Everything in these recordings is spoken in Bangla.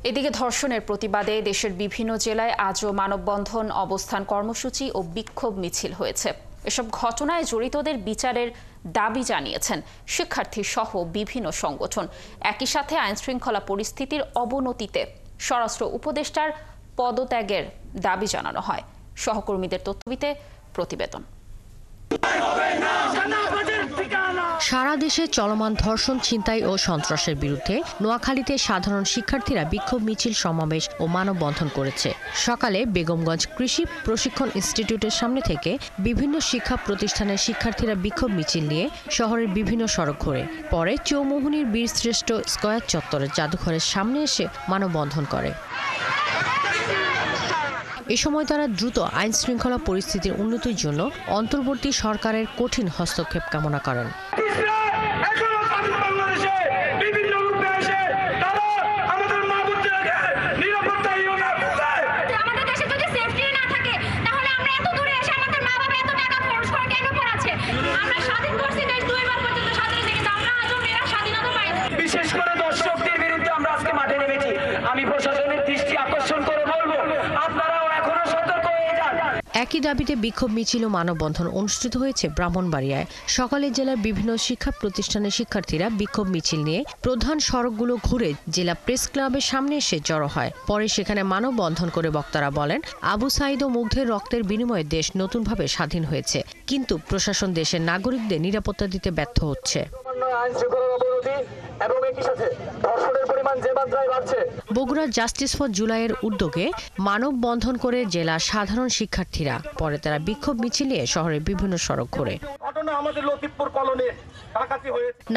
এদিকে ধর্ষণের প্রতিবাদে দেশের বিভিন্ন জেলায় আজও মানববন্ধন, অবস্থান কর্মসূচি ও বিক্ষোভ মিছিল হয়েছে। এসব ঘটনায় জড়িতদের বিচারের দাবি জানিয়েছেন শিক্ষার্থী সহ বিভিন্ন সংগঠন। একই সাথে আইনশৃঙ্খলা পরিস্থিতির অবনতিতে স্বরাষ্ট্র উপদেষ্টার পদত্যাগের দাবি জানানো হয়। সহকর্মীদের তথ্যভিত্তিতে প্রতিবেদন। সারা দেশে চলমান ধর্ষণ, ছিনতাই ও সন্ত্রাসের বিরুদ্ধে নোয়াখালীতে সাধারণ শিক্ষার্থীরা বিক্ষোভ মিছিল, সমাবেশ ও মানববন্ধন করেছে। সকালে বেগমগঞ্জ কৃষি প্রশিক্ষণ ইনস্টিটিউটের সামনে থেকে বিভিন্ন শিক্ষা প্রতিষ্ঠানের শিক্ষার্থীরা বিক্ষোভ মিছিল নিয়ে শহরের বিভিন্ন সড়ক ঘোরে। পরে চৌমুহনীর বীরশ্রেষ্ঠ স্কয়ার চত্বরের জাদুঘরের সামনে এসে মানববন্ধন করে। এ সময় তারা দ্রুত আইন শৃঙ্খলা পরিস্থিতির উন্নতির জন্য অন্তর্বর্তী সরকারের কঠিন হস্তক্ষেপ কামনা করেন। বিশেষ করে দর্শকদের বিরুদ্ধে আমরা আজকে মাঠে নেমেছি। আমি প্রশাসনের দৃষ্টি আকর্ষণ করে বলবো, আপনারাও এখনো সতর্ক হয়ে যান। একই দাবিতে বিক্ষোভ মিছিল ও মানববন্ধন অনুষ্ঠিত হয়েছে ব্রাহ্মণবাড়িয়ায়। সকালে জেলার বিভিন্ন শিক্ষা প্রতিষ্ঠানের শিক্ষার্থীরা বিক্ষোভ মিছিল নিয়ে প্রধান সড়কগুলো ঘুরে জেলা প্রেস ক্লাবের সামনে এসে জড়ো হয়। পরে সেখানে মানববন্ধন করে বক্তারা বলেন, আবু সাঈদ ও মুগ্ধের রক্তের বিনিময়ে দেশ নতুনভাবে স্বাধীন হয়েছে, কিন্তু প্রশাসন দেশের নাগরিকদের নিরাপত্তা দিতে ব্যর্থ হচ্ছে। বগুড়া জাস্টিস ফর জুলাইয়ের উদ্যোগে মানববন্ধন করে জেলা সাধারণ শিক্ষার্থীরা। পরে তারা বিক্ষোভ মিছিল নিয়ে শহরের বিভিন্ন সড়ক ঘোরে।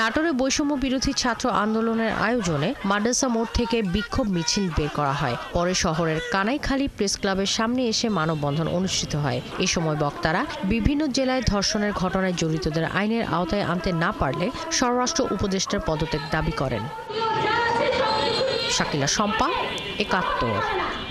নাটোরে বৈষম্য বিরোধী ছাত্র আন্দোলনের আয়োজনে মাদ্রাসা মোড় থেকে বিক্ষোভ মিছিল বের করা হয়। পরে শহরের কানাইখালী প্রেস ক্লাবের সামনে এসে মানববন্ধন অনুষ্ঠিত হয়। এ সময় বক্তারা বিভিন্ন জেলায় ধর্ষণের ঘটনায় জড়িতদের আইনের আওতায় আনতে না পারলে স্বরাষ্ট্র উপদেষ্টার পদত্যাগ দাবি করেন। শাকিলা শম্পা, ৭১।